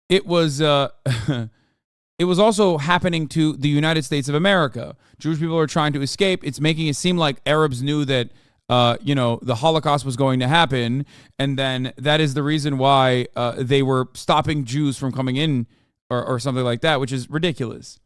it was it was also happening to the United States of America. Jewish people are trying to escape. It's making it seem like Arabs knew that the Holocaust was going to happen, and then that is the reason why they were stopping Jews from coming in or something like that, which is ridiculous.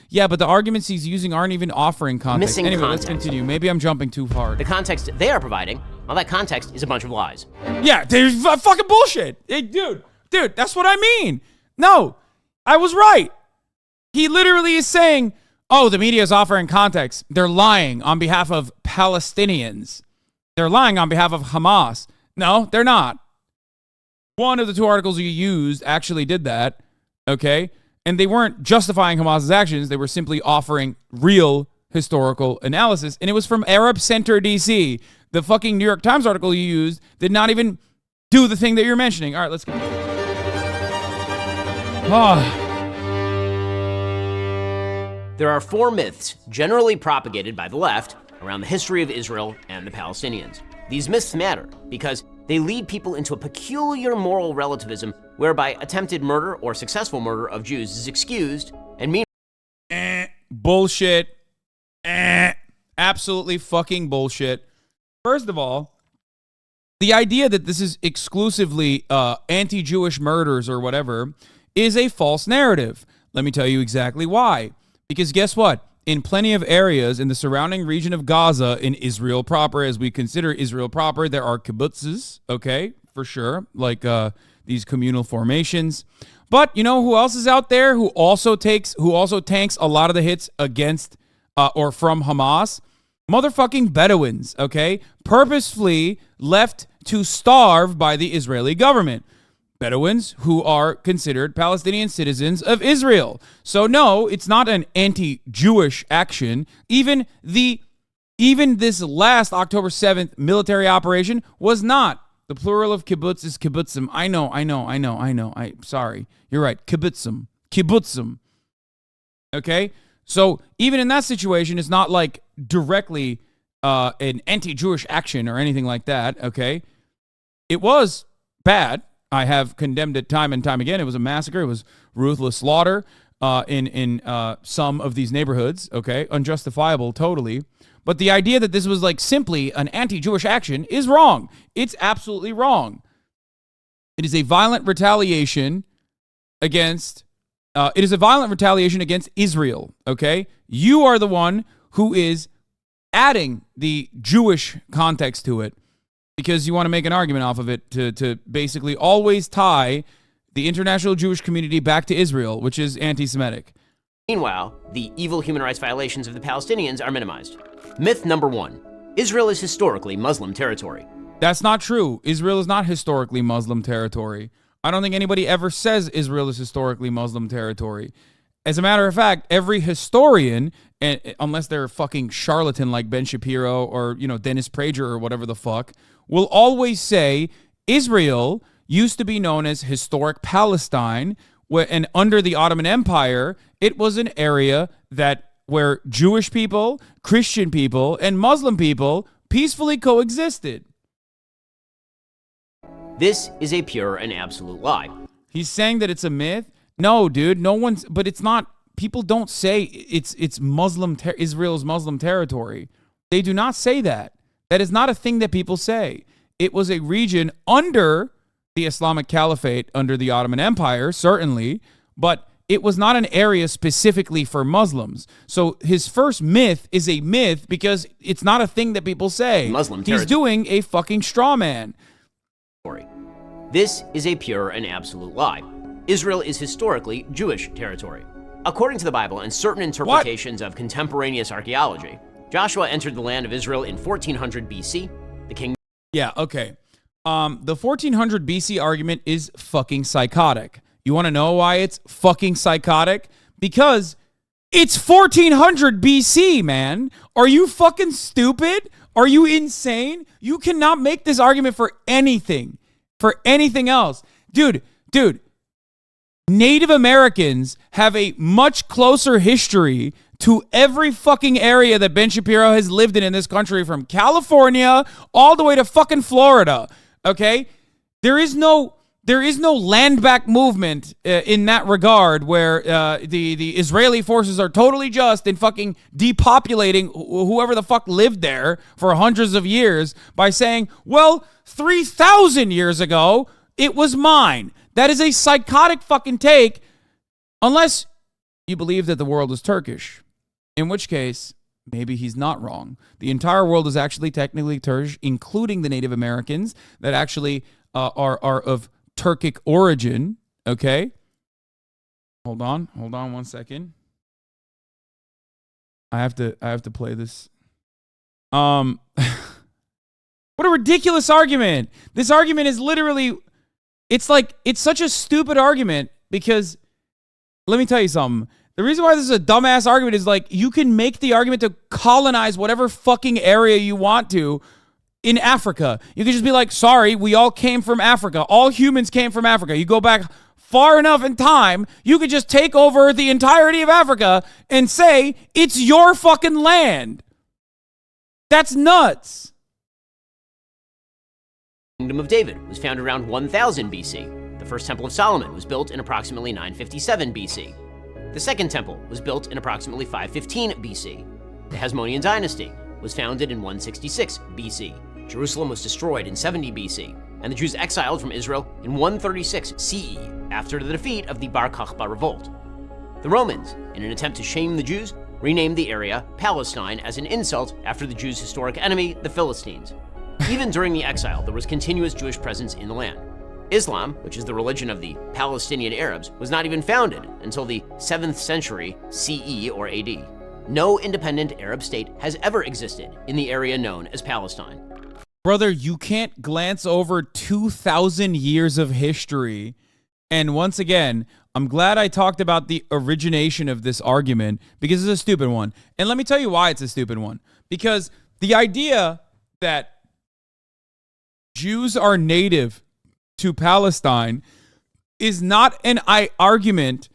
Yeah, but the arguments he's using aren't even offering context. Missing anyway, context. Let's continue. Maybe I'm jumping too hard. The context they are providing, well, that context is a bunch of lies. Yeah, there's fucking bullshit. Hey, dude, that's what I mean. No, I was right. He literally is saying, oh, the media is offering context. They're lying on behalf of Palestinians. They're lying on behalf of Hamas. No, they're not. One of the two articles you used actually did that, okay? And they weren't justifying Hamas's actions. They were simply offering real historical analysis. And it was from Arab Center, D.C. The fucking New York Times article you used did not even do the thing that you're mentioning. All right, let's go. There are 4 myths generally propagated by the left around the history of Israel and the Palestinians. These myths matter because they lead people into a peculiar moral relativism whereby attempted murder or successful murder of Jews is excused and bullshit. Absolutely fucking bullshit. First of all, the idea that this is exclusively anti-Jewish murders or whatever is a false narrative. Let me tell you exactly why. Because guess what? In plenty of areas in the surrounding region of Gaza, in Israel proper, as we consider Israel proper, there are kibbutzes, okay, for sure, like these communal formations. But you know who else is out there who also tanks a lot of the hits against or from Hamas? Motherfucking Bedouins, okay, purposefully left to starve by the Israeli government. Bedouins who are considered Palestinian citizens of Israel. So no, it's not an anti-Jewish action. Even this last October 7th military operation was not. The plural of kibbutz is kibbutzim. I know. Sorry. You're right. Kibbutzim. Okay? So even in that situation, it's not like directly an anti-Jewish action or anything like that, okay? It was bad. I have condemned it time and time again. It was a massacre. It was ruthless slaughter in some of these neighborhoods, okay? Unjustifiable, totally. But the idea that this was like simply an anti-Jewish action is wrong. It's absolutely wrong. It is a violent retaliation against Israel, okay? You are the one who is adding the Jewish context to it, because you want to make an argument off of it to basically always tie the international Jewish community back to Israel, which is anti-Semitic. Meanwhile, the evil human rights violations of the Palestinians are minimized. Myth number 1. Israel is historically Muslim territory. That's not true. Israel is not historically Muslim territory. I don't think anybody ever says Israel is historically Muslim territory. As a matter of fact, every historian, unless they're a fucking charlatan like Ben Shapiro or, Dennis Prager or whatever the fuck, will always say Israel used to be known as historic Palestine, and under the Ottoman Empire, it was an area where Jewish people, Christian people, and Muslim people peacefully coexisted. This is a pure and absolute lie. He's saying that it's a myth? No, dude, but it's not. People don't say it's Muslim, Israel's Muslim territory. They do not say that. That is not a thing that people say. It was a region under the Islamic Caliphate, under the Ottoman Empire, certainly, but it was not an area specifically for Muslims. So his first myth is a myth because it's not a thing that people say. Muslim territory. He's doing a fucking straw man. This is a pure and absolute lie. Israel is historically Jewish territory. According to the Bible and certain interpretations of contemporaneous archaeology, Joshua entered the land of Israel in 1400 BC. The king... Yeah, okay. The 1400 BC argument is fucking psychotic. You want to know why it's fucking psychotic? Because it's 1400 BC, man. Are you fucking stupid? Are you insane? You cannot make this argument for anything else. Dude, Native Americans have a much closer history to every fucking area that Ben Shapiro has lived in this country, from California all the way to fucking Florida, okay? There is no land back movement in that regard where the Israeli forces are totally just in fucking depopulating whoever the fuck lived there for hundreds of years by saying, well, 3,000 years ago, it was mine. That is a psychotic fucking take, unless you believe that the world is Turkish, in which case, maybe he's not wrong. The entire world is actually technically Turkish, including the Native Americans that actually are of Turkic origin. Okay, hold on 1 second. I have to play this. What a ridiculous argument. This argument is literally, it's such a stupid argument because, let me tell you something. The reason why this is a dumbass argument is you can make the argument to colonize whatever fucking area you want to in Africa. You can just be like, sorry, we all came from Africa. All humans came from Africa. You go back far enough in time, you could just take over the entirety of Africa and say, it's your fucking land. That's nuts. The Kingdom of David was founded around 1000 BC. The first Temple of Solomon was built in approximately 957 BC. The second temple was built in approximately 515 BC. The Hasmonean dynasty was founded in 166 BC. Jerusalem was destroyed in 70 BC, and the Jews exiled from Israel in 136 CE after the defeat of the Bar Kokhba revolt. The Romans, in an attempt to shame the Jews, renamed the area Palestine as an insult after the Jews' historic enemy, the Philistines. Even during the exile, there was continuous Jewish presence in the land. Islam, which is the religion of the Palestinian Arabs, was not even founded until the 7th century CE or AD. No independent Arab state has ever existed in the area known as Palestine. Brother, you can't glance over 2,000 years of history. And once again, I'm glad I talked about the origination of this argument because it's a stupid one. And let me tell you why it's a stupid one. Because the idea that Jews are native to Palestine is not an argument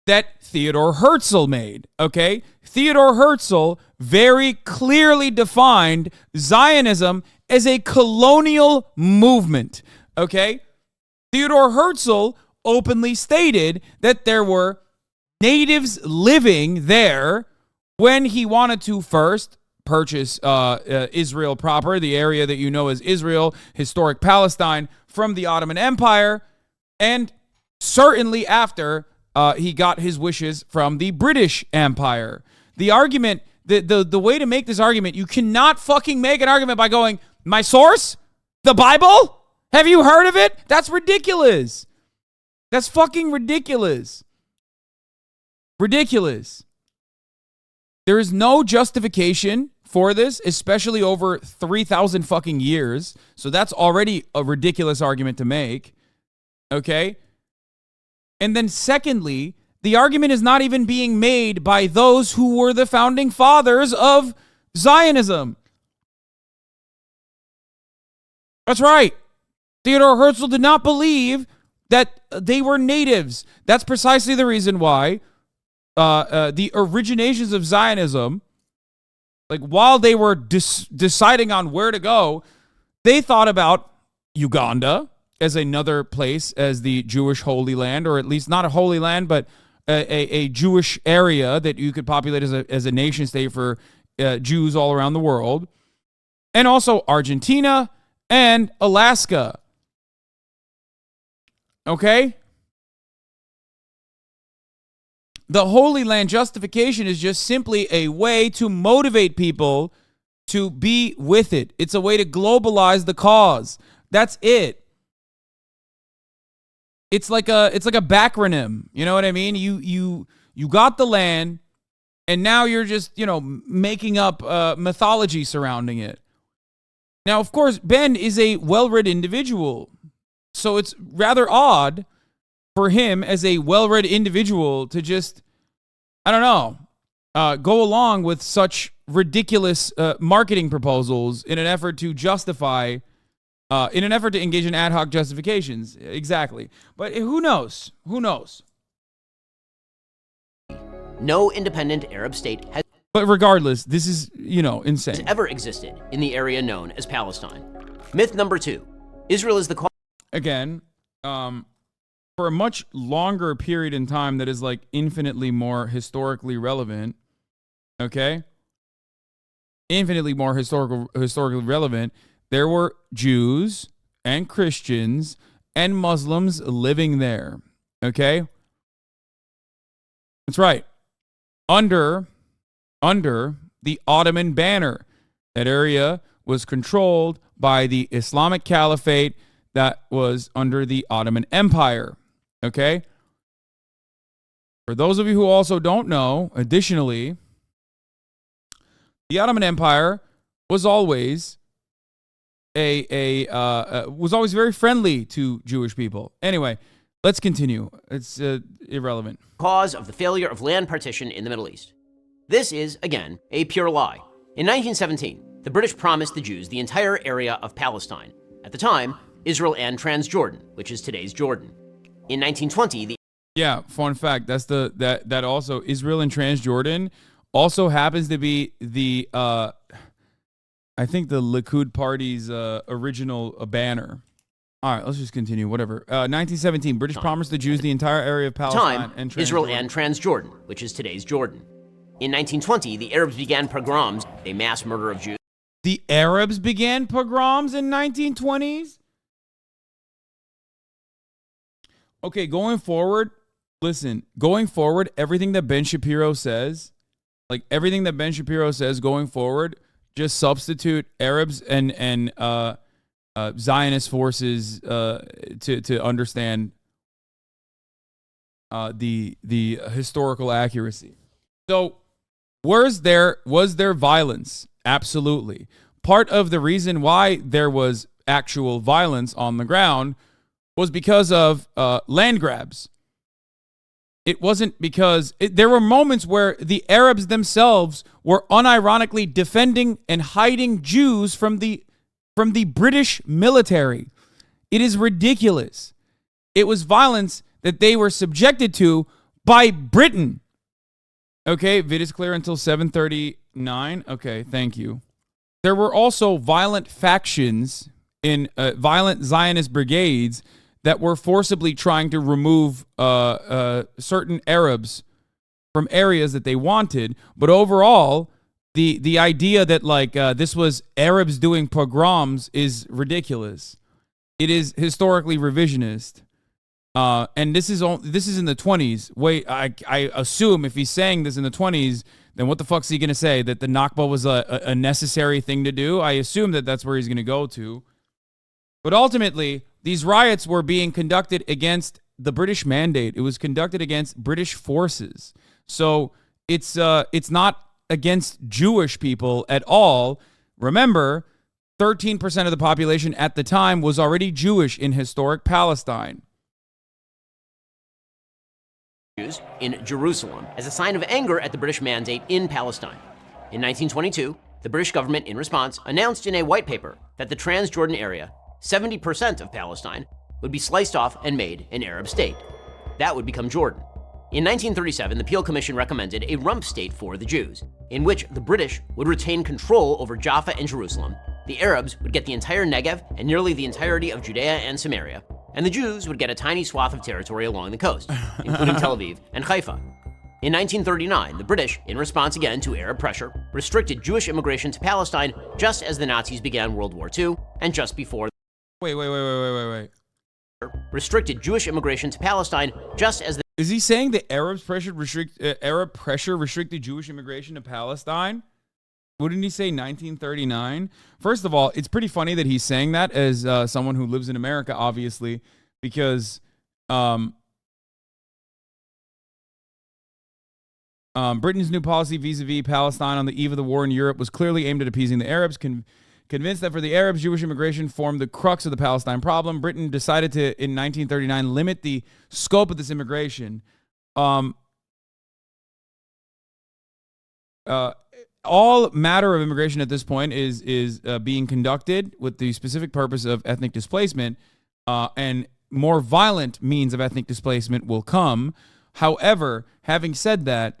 that Theodore Herzl made, okay? Theodore Herzl very clearly defined Zionism as a colonial movement, okay? Theodore Herzl openly stated that there were natives living there when he wanted to first purchase Israel proper, the area that you know as Israel, historic Palestine, from the Ottoman Empire, and certainly after he got his wishes from the British Empire. The argument, the way to make this argument, you cannot fucking make an argument by going, my source? The Bible? Have you heard of it? That's ridiculous. That's fucking ridiculous. Ridiculous. There is no justification for this, especially over 3,000 fucking years. So that's already a ridiculous argument to make. Okay? And then secondly, the argument is not even being made by those who were the founding fathers of Zionism. That's right. Theodore Herzl did not believe that they were natives. That's precisely the reason why the originations of Zionism, while they were deciding on where to go, they thought about Uganda as another place as the Jewish Holy Land, or at least not a Holy Land, but a Jewish area that you could populate as a nation state for Jews all around the world, and also Argentina and Alaska. Okay? The Holy Land justification is just simply a way to motivate people to be with it. It's a way to globalize the cause. That's it. It's like a backronym. You know what I mean? You got the land, and now you're just, making up mythology surrounding it. Now, of course, Ben is a well-read individual, so it's rather odd for him as a well-read individual to just, I don't know, go along with such ridiculous marketing proposals in an effort to justify, in an effort to engage in ad hoc justifications. Exactly. But who knows? Who knows? No independent Arab state has But regardless, this is, insane. ever existed in the area known as Palestine. Myth number 2. Israel is the cause. again, for a much longer period in time that is like infinitely more historically relevant, okay? Infinitely more historically relevant, there were Jews and Christians and Muslims living there, okay? That's right. Under the Ottoman banner. That area was controlled by the Islamic Caliphate that was under the Ottoman Empire. Okay? For those of you who also don't know, additionally, the Ottoman Empire was always was always very friendly to Jewish people. Anyway, let's continue. It's irrelevant. Cause of the failure of land partition in the Middle East. This is, again, a pure lie. In 1917, the British promised the Jews the entire area of Palestine. At the time, Israel and Transjordan, which is today's Jordan. In 1920, fun fact, that's that also Israel and Transjordan also happens to be the I think the Likud party's original banner. All right, let's just continue. Whatever. 1917, British promised the Jews the entire area of Palestine and Transjordan. Israel and Transjordan, which is today's Jordan. In 1920, the Arabs began pogroms, a mass murder of Jews. The Arabs began pogroms in 1920s? Okay, going forward, listen, everything that Ben Shapiro says, going forward, just substitute Arabs and Zionist forces to understand the historical accuracy. So, was there violence? Absolutely. Part of the reason why there was actual violence on the ground was because of land grabs. It wasn't because there were moments where the Arabs themselves were unironically defending and hiding Jews from the British military. It is ridiculous. It was violence that they were subjected to by Britain. Okay, vid is clear until 7:39. Okay, thank you. There were also violent factions in violent Zionist brigades that were forcibly trying to remove certain Arabs from areas that they wanted. But overall, the idea that this was Arabs doing pogroms is ridiculous. It is historically revisionist. And this is in the 20s. Wait, I assume if he's saying this in the 20s, then what the fuck's he going to say? That the Nakba was a necessary thing to do? I assume that that's where he's going to go to. But ultimately, these riots were being conducted against the British mandate. It was conducted against British forces. So it's not against Jewish people at all. Remember, 13% of the population at the time was already Jewish in historic Palestine. In Jerusalem as a sign of anger at the British mandate in Palestine. In 1922, the British government, in response, announced in a white paper that the Transjordan area, 70% of Palestine, would be sliced off and made an Arab state. That would become Jordan. In 1937, the Peel Commission recommended a rump state for the Jews, in which the British would retain control over Jaffa and Jerusalem, the Arabs would get the entire Negev and nearly the entirety of Judea and Samaria, and the Jews would get a tiny swath of territory along the coast, including Tel Aviv and Haifa. In 1939, the British, in response again to Arab pressure, restricted Jewish immigration to Palestine just as the Nazis began World War II and just before. Wait. Restricted Jewish immigration to Palestine just as the. Is he saying that Arab pressure restricted Jewish immigration to Palestine? Wouldn't he say 1939? First of all, it's pretty funny that he's saying that as someone who lives in America, obviously, because Britain's new policy vis-a-vis Palestine on the eve of the war in Europe was clearly aimed at appeasing the Arabs. Convinced that for the Arabs, Jewish immigration formed the crux of the Palestine problem, Britain decided to, in 1939, limit the scope of this immigration. All matter of immigration at this point is being conducted with the specific purpose of ethnic displacement, and more violent means of ethnic displacement will come. However, having said that,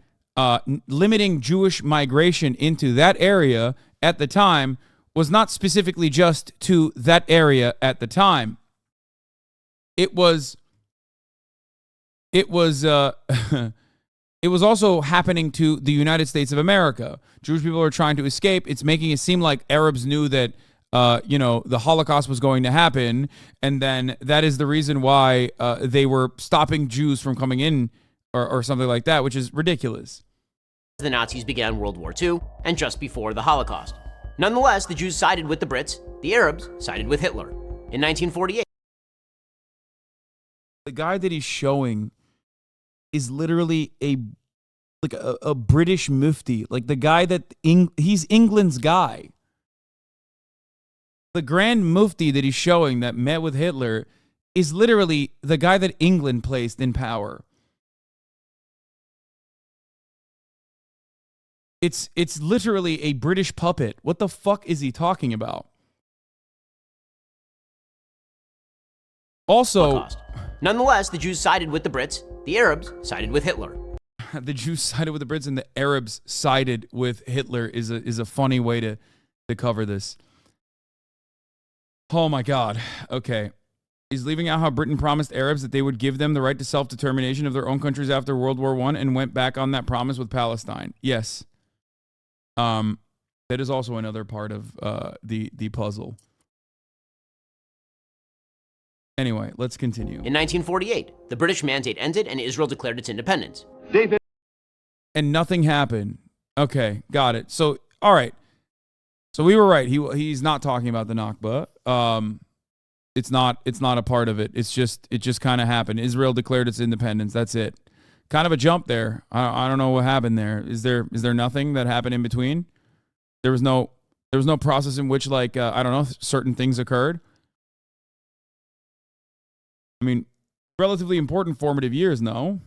limiting Jewish migration into that area at the time was not specifically just to that area at the time. it was it was it was also happening to the United States of America. Jewish people are trying to escape. It's making it seem like Arabs knew that the Holocaust was going to happen, and then that is the reason why they were stopping Jews from coming in, or something like that, which is ridiculous. The Nazis began World War II and just before the Holocaust. Nonetheless, the Jews sided with the Brits, the Arabs sided with Hitler. In 1948, the guy that he's showing is literally a British mufti, like the guy that he's England's guy. The Grand Mufti that he's showing that met with Hitler is literally the guy that England placed in power. It's literally a British puppet. What the fuck is he talking about? Also, nonetheless, the Jews sided with the Brits, the Arabs sided with Hitler. The Jews sided with the Brits and the Arabs sided with Hitler is a funny way to cover this. Oh my God. Okay. He's leaving out how Britain promised Arabs that they would give them the right to self-determination of their own countries after World War I and went back on that promise with Palestine. Yes. That is also another part of the puzzle. Anyway, let's continue. In 1948, the British mandate ended and Israel declared its independence. And nothing happened. Okay, got it. So, all right. So we were right. He's not talking about the Nakba. It's not a part of it. It just kind of happened. Israel declared its independence. That's it. Kind of a jump there. I don't know what happened there. Is there nothing that happened in between? There was no process in which, like, I don't know, certain things occurred. I mean, relatively important formative years, no?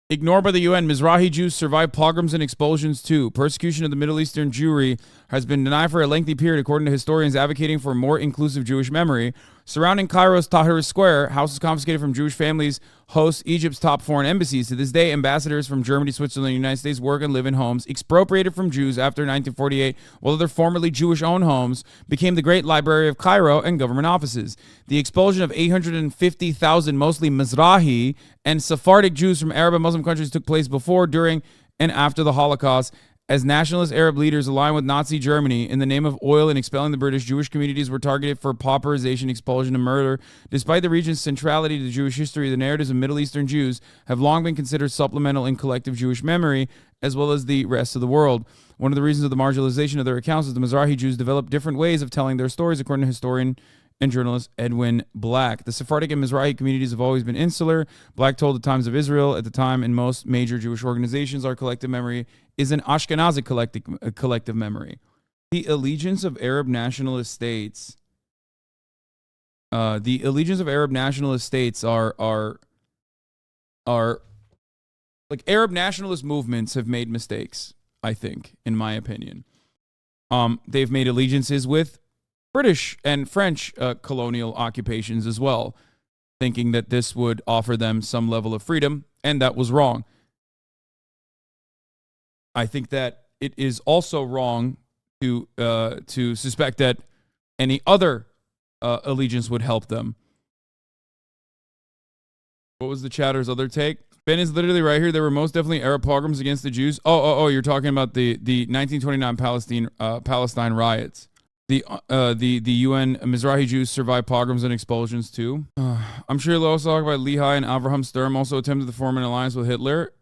Ignored by the UN, Mizrahi Jews survived pogroms and expulsions too. Persecution of the Middle Eastern Jewry has been denied for a lengthy period, according to historians advocating for a more inclusive Jewish memory. Surrounding Cairo's Tahrir Square, houses confiscated from Jewish families host Egypt's top foreign embassies. To this day, ambassadors from Germany, Switzerland, and the United States work and live in homes expropriated from Jews after 1948, while other formerly Jewish-owned homes became the Great Library of Cairo and government offices. The expulsion of 850,000 mostly Mizrahi and Sephardic Jews from Arab and Muslim countries took place before, during, and after the Holocaust. As nationalist Arab leaders aligned with Nazi Germany in the name of oil and expelling the British, Jewish communities were targeted for pauperization, expulsion, and murder. Despite the region's centrality to Jewish history, the narratives of Middle Eastern Jews have long been considered supplemental in collective Jewish memory, as well as the rest of the world. One of the reasons of the marginalization of their accounts is the Mizrahi Jews developed different ways of telling their stories, according to historian and journalist Edwin Black. The Sephardic and Mizrahi communities have always been insular. Black told the Times of Israel, at the time, in most major Jewish organizations, our collective memory is an Ashkenazi collective memory. The allegiance of Arab nationalist states, are like, Arab nationalist movements have made mistakes, I think, in my opinion. They've made allegiances with British and French colonial occupations as well, thinking that this would offer them some level of freedom, and that was wrong. I think that it is also wrong to suspect that any other allegiance would help them. What was the chatter's other take? Ben is literally right here. There were most definitely Arab pogroms against the Jews. Oh, you're talking about the 1929 Palestine riots. The UN Mizrahi Jews survived pogroms and expulsions too. I'm sure he'll also talk about Lehi and Avraham Sturm also attempted to form an alliance with Hitler.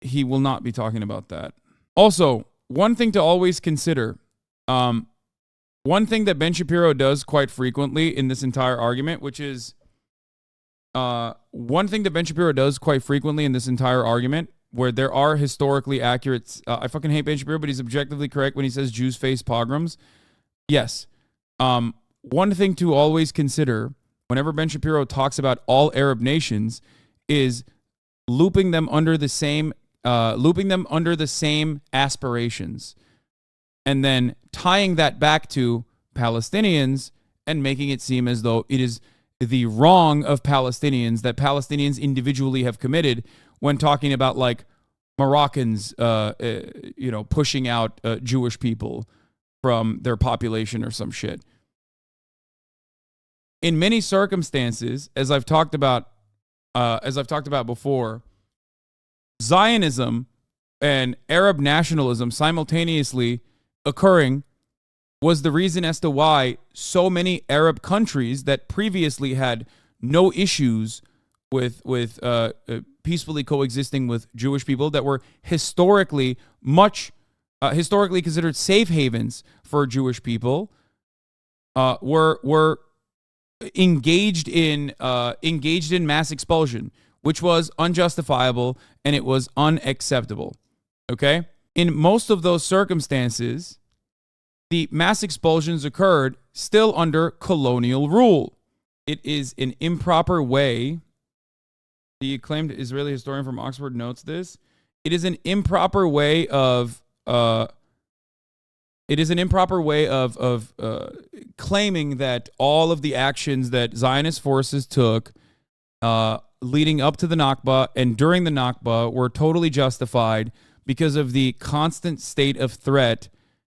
He will not be talking about that. Also, one thing to always consider, one thing that Ben Shapiro does quite frequently in this entire argument, where there are historically accurate, I fucking hate Ben Shapiro, but he's objectively correct when he says Jews face pogroms. Yes. One thing to always consider whenever Ben Shapiro talks about all Arab nations is looping them under the same aspirations, and then tying that back to Palestinians and making it seem as though it is the wrong of Palestinians that Palestinians individually have committed when talking about, like, Moroccans, pushing out Jewish people from their population or some shit. in many circumstances, as I've talked about before, Zionism and Arab nationalism simultaneously occurring was the reason as to why so many Arab countries that previously had no issues with peacefully coexisting with Jewish people, that were historically considered safe havens for Jewish people, were engaged in mass expulsion, which was unjustifiable and it was unacceptable. Okay? In most of those circumstances, the mass expulsions occurred still under colonial rule. It is an improper way. The acclaimed Israeli historian from Oxford notes this. It is an improper way of claiming that all of the actions that Zionist forces took leading up to the Nakba and during the Nakba were totally justified because of the constant state of threat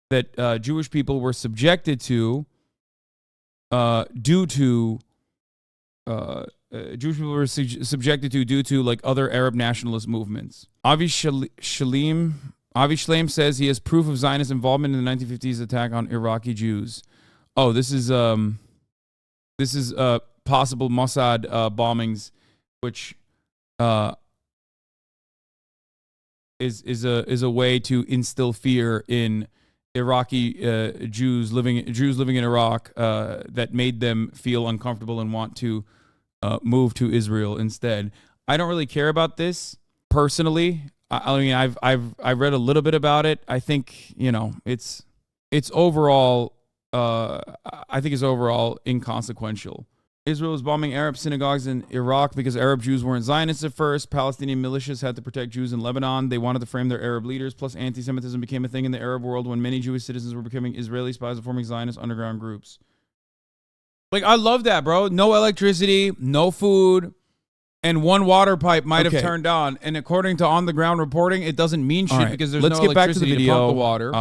that Jewish people were subjected to due to like other Arab nationalist movements. Avi Shlaim says he has proof of Zionist involvement in the 1950s attack on Iraqi Jews. Oh, this is possible Mossad bombings, which is a way to instill fear in Iraqi Jews living in Iraq that made them feel uncomfortable and want to move to Israel instead. I don't really care about this personally. I mean, I've read a little bit about it. I think, it's overall I think it's overall inconsequential. Israel was bombing Arab synagogues in Iraq because Arab Jews weren't Zionists at first. Palestinian militias had to protect Jews in Lebanon. They wanted to frame their Arab leaders. Plus, anti-Semitism became a thing in the Arab world when many Jewish citizens were becoming Israeli spies and forming Zionist underground groups. Like, I love that, bro. No electricity, no food, and one water pipe might have turned on. And according to on-the-ground reporting, it doesn't mean shit because there's no electricity to pump the water.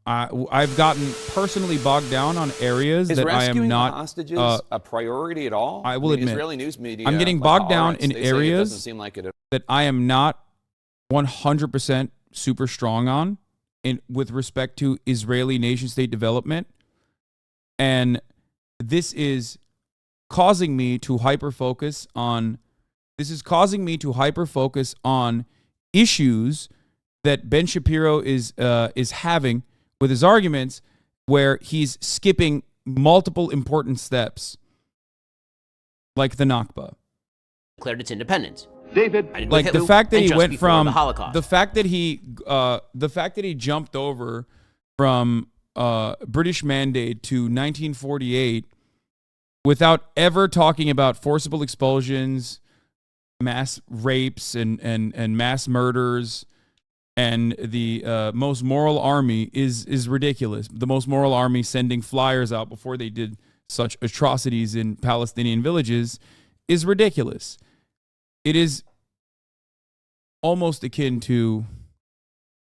I've gotten personally bogged down on areas that I am not hostages a priority at all. I will admit, Israeli news media. I'm getting bogged down in areas that I am not 100% super strong on with respect to Israeli nation-state development, and this is causing me to hyper-focus on. This is causing me to hyper-focus on issues that Ben Shapiro is having with his arguments, where he's skipping multiple important steps, like the Nakba. Declared its independence. David, like the fact that he went from the fact that he jumped over from British mandate to 1948 without ever talking about forcible expulsions, mass rapes, and mass murders. And the most moral army is ridiculous. The most moral army sending flyers out before they did such atrocities in Palestinian villages is ridiculous. It is almost akin to,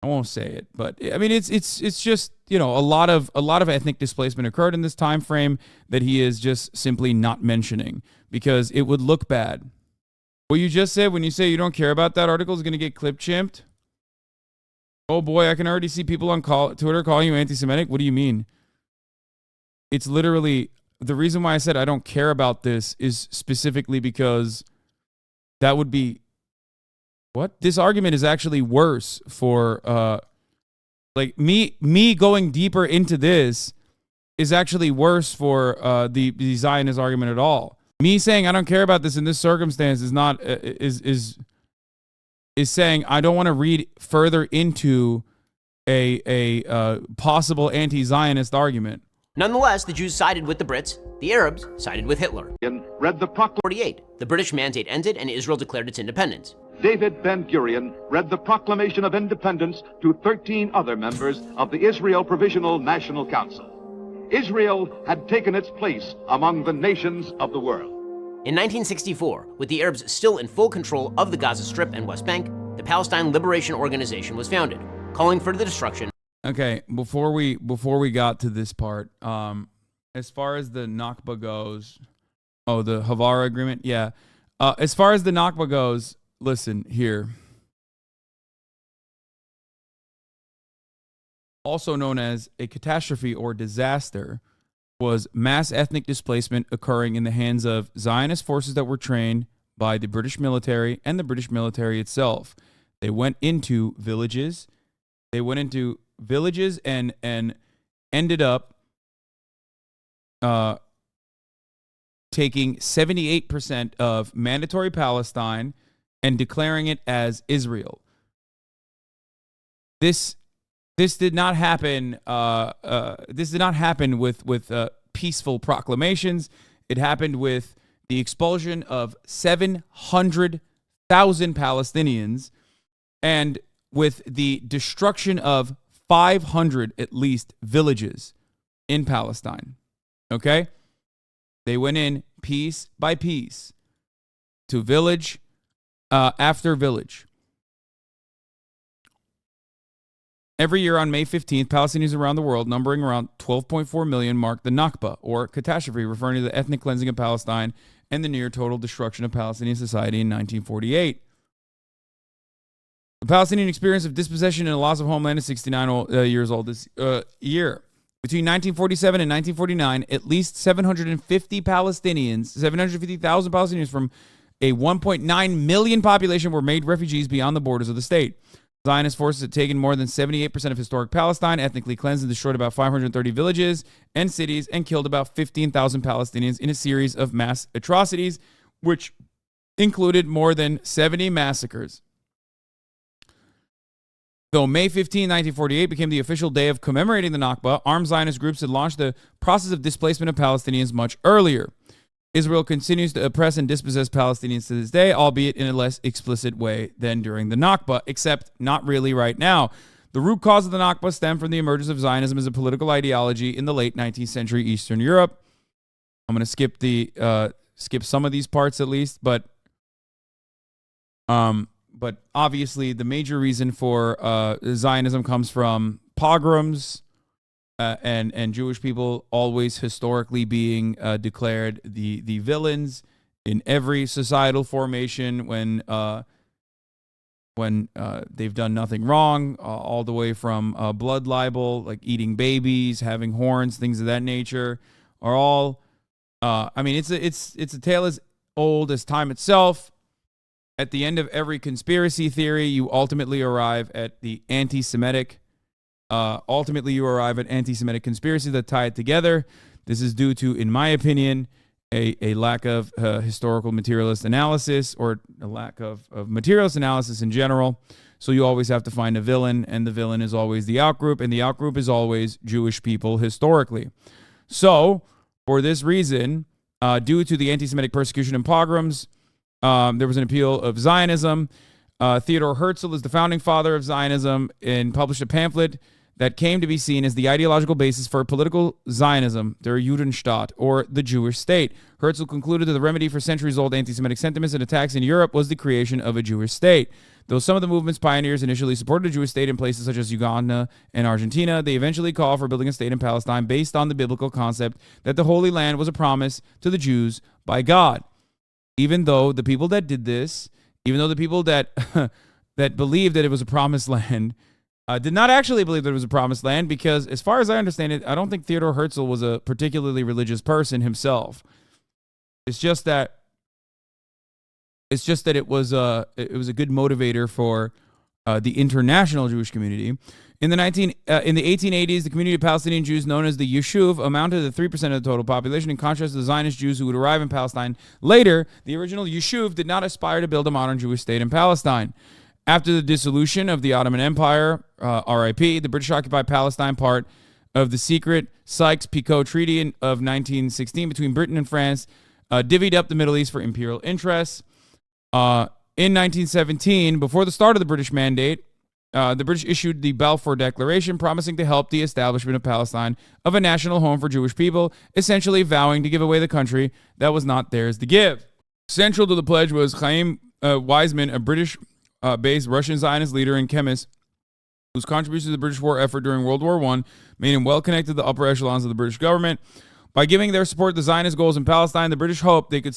I won't say it, but I mean it's just, a lot of ethnic displacement occurred in this time frame that he is just simply not mentioning because it would look bad. What you just said when you say you don't care about that article is going to get clip-chimped. Oh boy, I can already see people on Twitter calling you anti-Semitic. What do you mean? It's literally, the reason why I said I don't care about this is specifically because that would be, what? This argument is actually worse for, like me going deeper into this is actually worse for the Zionist argument at all. Me saying I don't care about this in this circumstance is not, is saying I don't want to read further into a possible anti-Zionist argument. Nonetheless, the Jews sided with the Brits, the Arabs sided with Hitler. Read the proclamation. 48. The British mandate ended and Israel declared its independence. David Ben-Gurion read the Proclamation of Independence to 13 other members of the Israel Provisional National Council. Israel had taken its place among the nations of the world. In 1964, with the Arabs still in full control of the Gaza Strip and West Bank, the Palestine Liberation Organization was founded, calling for the destruction. Okay, before we got to this part, as far as the Nakba goes, Oh, the Havara agreement? Yeah. As far as the Nakba goes, listen here. Also known as a catastrophe or disaster, was mass ethnic displacement occurring in the hands of Zionist forces that were trained by the British military and the British military itself. They went into villages. And ended up taking 78% of mandatory Palestine and declaring it as Israel. This did not happen. This did not happen with peaceful proclamations. It happened with the expulsion of 700,000 Palestinians and with the destruction of 500 at least villages in Palestine. Okay? They went in piece by piece to village after village. Every year on May 15th, Palestinians around the world, numbering around 12.4 million, mark the Nakba, or catastrophe, referring to the ethnic cleansing of Palestine and the near total destruction of Palestinian society in 1948. The Palestinian experience of dispossession and a loss of homeland is 69 years old this year. Between 1947 and 1949, at least 750,000 Palestinians from a 1.9 million population were made refugees beyond the borders of the state. Zionist forces had taken more than 78% of historic Palestine, ethnically cleansed and destroyed about 530 villages and cities, and killed about 15,000 Palestinians in a series of mass atrocities, which included more than 70 massacres. Though May 15, 1948 became the official day of commemorating the Nakba, armed Zionist groups had launched the process of displacement of Palestinians much earlier. Israel continues to oppress and dispossess Palestinians to this day, albeit in a less explicit way than during the Nakba, except not really right now. The root cause of the Nakba stemmed from the emergence of Zionism as a political ideology in the late 19th century Eastern Europe. I'm going to skip some of these parts at least, but obviously the major reason for Zionism comes from pogroms and Jewish people always historically being declared the villains in every societal formation when they've done nothing wrong, all the way from blood libel, like eating babies, having horns, things of that nature, are all. It's a tale as old as time itself. At the end of every conspiracy theory, you ultimately arrive at the anti-Semitic. You arrive at anti-Semitic conspiracies that tie it together. This is due to, in my opinion, a lack of historical materialist analysis, or a lack of materialist analysis in general. So you always have to find a villain, and the villain is always the outgroup, and the outgroup is always Jewish people historically. So, for this reason, due to the anti-Semitic persecution and pogroms, there was an appeal of Zionism. Theodor Herzl is the founding father of Zionism and published a pamphlet that came to be seen as the ideological basis for political Zionism, der Judenstaat, or the Jewish state. Herzl concluded that the remedy for centuries-old anti-Semitic sentiments and attacks in Europe was the creation of a Jewish state. Though some of the movement's pioneers initially supported a Jewish state in places such as Uganda and Argentina, they eventually called for building a state in Palestine based on the biblical concept that the Holy Land was a promise to the Jews by God. Even though the people that did this, even though the people that that believed that it was a promised land did not actually believe that it was a promised land, because as far as I understand it, I don't think Theodor Herzl was a particularly religious person himself. It's just that it was a good motivator for the international Jewish community. In the 1880s, the community of Palestinian Jews known as the Yishuv amounted to 3% of the total population. In contrast to the Zionist Jews who would arrive in Palestine later, the original Yishuv did not aspire to build a modern Jewish state in Palestine. After the dissolution of the Ottoman Empire, RIP, the British occupied Palestine, part of the secret Sykes-Picot Treaty of 1916 between Britain and France, divvied up the Middle East for imperial interests. In 1917, before the start of the British Mandate, the British issued the Balfour Declaration, promising to help the establishment of Palestine of a national home for Jewish people, essentially vowing to give away the country that was not theirs to give. Central to the pledge was Chaim Weizmann, a British-based Russian Zionist leader and chemist whose contributions to the British war effort during World War I made him well connected to the upper echelons of the British government. By giving their support to Zionist goals in Palestine, the British hoped they could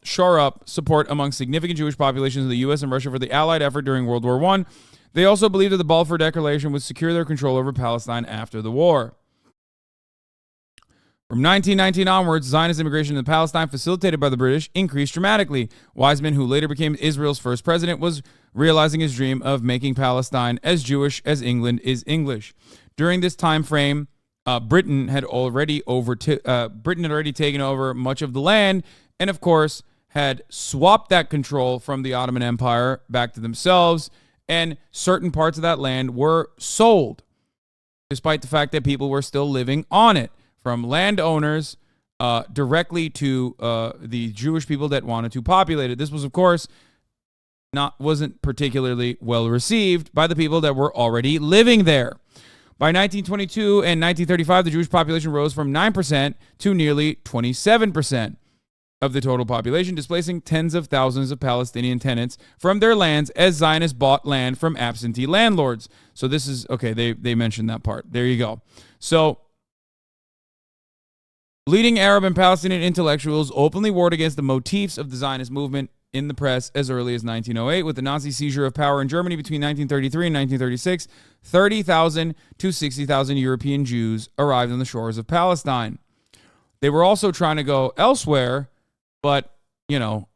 shore up support among significant Jewish populations in the U.S. and Russia for the Allied effort during World War I. They also believed that the Balfour Declaration would secure their control over Palestine after the war. From 1919 onwards, Zionist immigration into Palestine, facilitated by the British, increased dramatically. Wiseman, who later became Israel's first president, was realizing his dream of making Palestine as Jewish as England is English. During this time frame, Britain had already taken over much of the land, and of course had swapped that control from the Ottoman Empire back to themselves, and certain parts of that land were sold, despite the fact that people were still living on it, from landowners directly to the Jewish people that wanted to populate it. This was, of course, wasn't particularly well received by the people that were already living there. By 1922 and 1935, the Jewish population rose from 9% to nearly 27% of the total population, displacing tens of thousands of Palestinian tenants from their lands as Zionists bought land from absentee landlords. So this is, okay, they mentioned that part. There you go. So leading Arab and Palestinian intellectuals openly warred against the motifs of the Zionist movement in the press as early as 1908. With the Nazi seizure of power in Germany between 1933 and 1936, 30,000 to 60,000 European Jews arrived on the shores of Palestine. They were also trying to go elsewhere, but,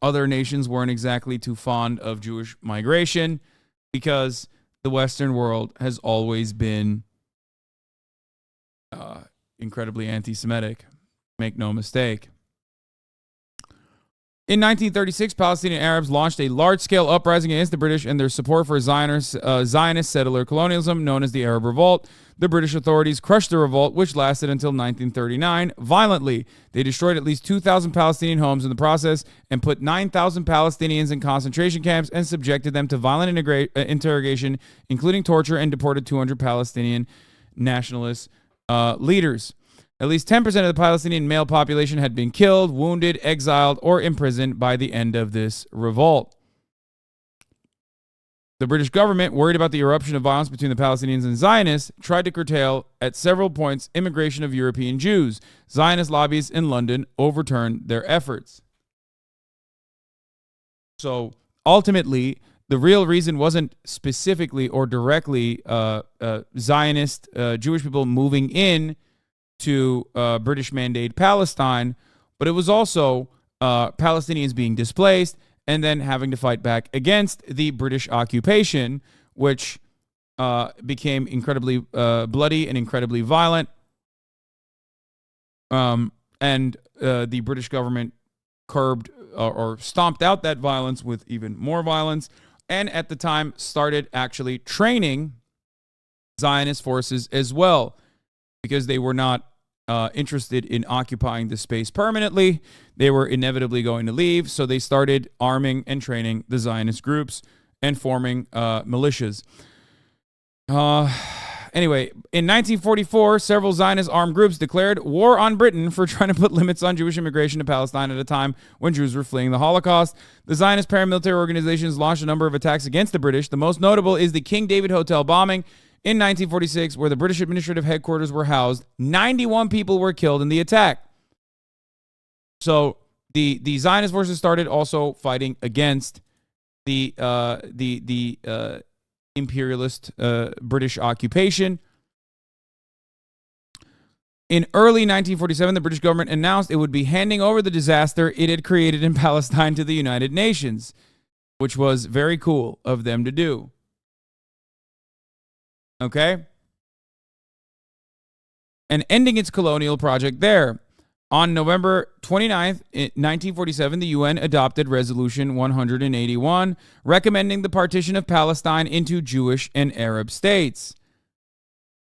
other nations weren't exactly too fond of Jewish migration because the Western world has always been incredibly anti-Semitic. Make no mistake. In 1936, Palestinian Arabs launched a large-scale uprising against the British and their support for Zionist settler colonialism, known as the Arab Revolt. The British authorities crushed the revolt, which lasted until 1939, violently. They destroyed at least 2,000 Palestinian homes in the process and put 9,000 Palestinians in concentration camps and subjected them to violent interrogation, including torture, and deported 200 Palestinian nationalist leaders. At least 10% of the Palestinian male population had been killed, wounded, exiled, or imprisoned by the end of this revolt. The British government, worried about the eruption of violence between the Palestinians and Zionists, tried to curtail at several points immigration of European Jews. Zionist lobbyists in London overturned their efforts. So ultimately, the real reason wasn't specifically or directly Zionist Jewish people moving in to British mandate Palestine, but it was also Palestinians being displaced and then having to fight back against the British occupation, which became incredibly bloody and incredibly violent. And the British government curbed or stomped out that violence with even more violence, and at the time started actually training Zionist forces as well, because they were not interested in occupying the space permanently. They were inevitably going to leave, so they started arming and training the Zionist groups and forming militias. Anyway, in 1944, several Zionist armed groups declared war on Britain for trying to put limits on Jewish immigration to Palestine at a time when Jews were fleeing the Holocaust. The Zionist paramilitary organizations launched a number of attacks against the British. The most notable is the King David Hotel bombing in 1946, where the British administrative headquarters were housed. 91 people were killed in the attack. So the Zionist forces started also fighting against the imperialist British occupation. In early 1947, the British government announced it would be handing over the disaster it had created in Palestine to the United Nations, which was very cool of them to do. Okay? And ending its colonial project there. On November 29th, 1947, the UN adopted Resolution 181, recommending the partition of Palestine into Jewish and Arab states.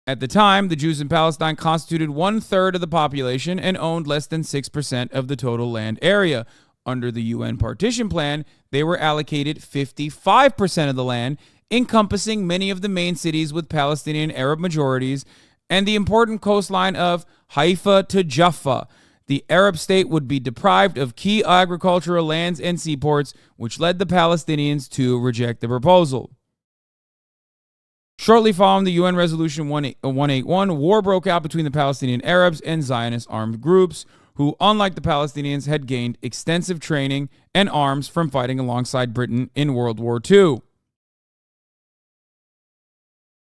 At the time, the Jews in Palestine constituted 1/3 of the population and owned less than 6% of the total land area. Under the UN partition plan, they were allocated 55% of the land, encompassing many of the main cities with Palestinian Arab majorities and the important coastline of Haifa to Jaffa. The Arab state would be deprived of key agricultural lands and seaports, which led the Palestinians to reject the proposal. Shortly following the UN Resolution 181, war broke out between the Palestinian Arabs and Zionist armed groups, who, unlike the Palestinians, had gained extensive training and arms from fighting alongside Britain in World War II.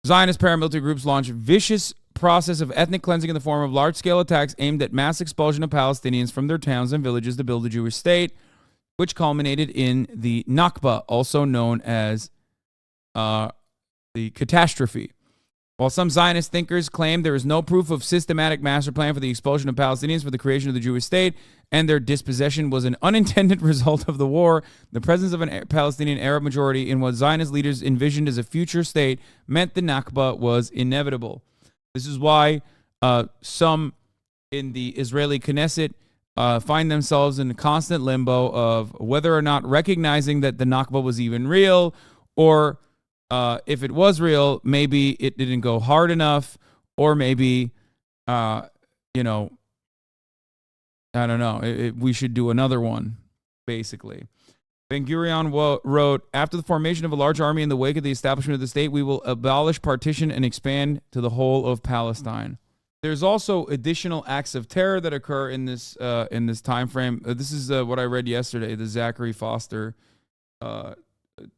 Zionist paramilitary groups launched vicious process of ethnic cleansing in the form of large-scale attacks aimed at mass expulsion of Palestinians from their towns and villages to build a Jewish state, which culminated in the Nakba, also known as the catastrophe. While some Zionist thinkers claim there is no proof of systematic master plan for the expulsion of Palestinians for the creation of the Jewish state, and their dispossession was an unintended result of the war, the presence of a Palestinian Arab majority in what Zionist leaders envisioned as a future state meant the Nakba was inevitable. This is why some in the Israeli Knesset find themselves in a constant limbo of whether or not recognizing that the Nakba was even real, or if it was real, maybe it didn't go hard enough, or maybe, I don't know, we should do another one, basically. Ben-Gurion wrote, after the formation of a large army in the wake of the establishment of the state, we will abolish partition and expand to the whole of Palestine. There's also additional acts of terror that occur in this time frame. This is what I read yesterday, the Zachary Foster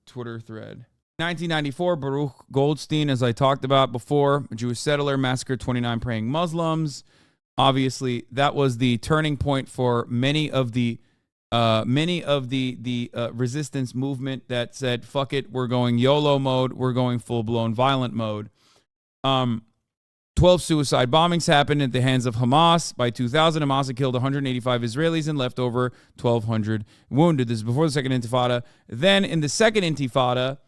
Twitter thread. 1994, Baruch Goldstein, as I talked about before, a Jewish settler, massacred 29 praying Muslims. Obviously, that was the turning point for many of the resistance movement that said, fuck it, we're going YOLO mode, we're going full-blown violent mode. 12 suicide bombings happened at the hands of Hamas. By 2000, Hamas had killed 185 Israelis and left over 1,200 wounded. This is before the Second Intifada. Then, in the Second Intifada,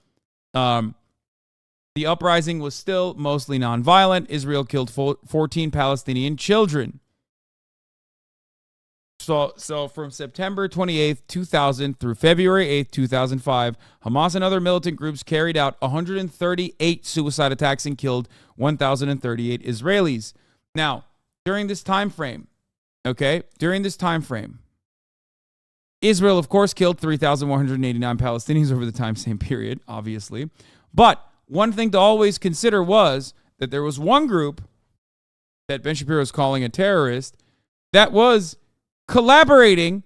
the uprising was still mostly nonviolent. Israel killed 14 Palestinian children. So from September 28th, 2000 through February 8th, 2005, Hamas and other militant groups carried out 138 suicide attacks and killed 1,038 Israelis. Now, during this time frame, Israel, of course, killed 3,189 Palestinians over the same period, obviously. But one thing to always consider was that there was one group that Ben Shapiro is calling a terrorist that was collaborating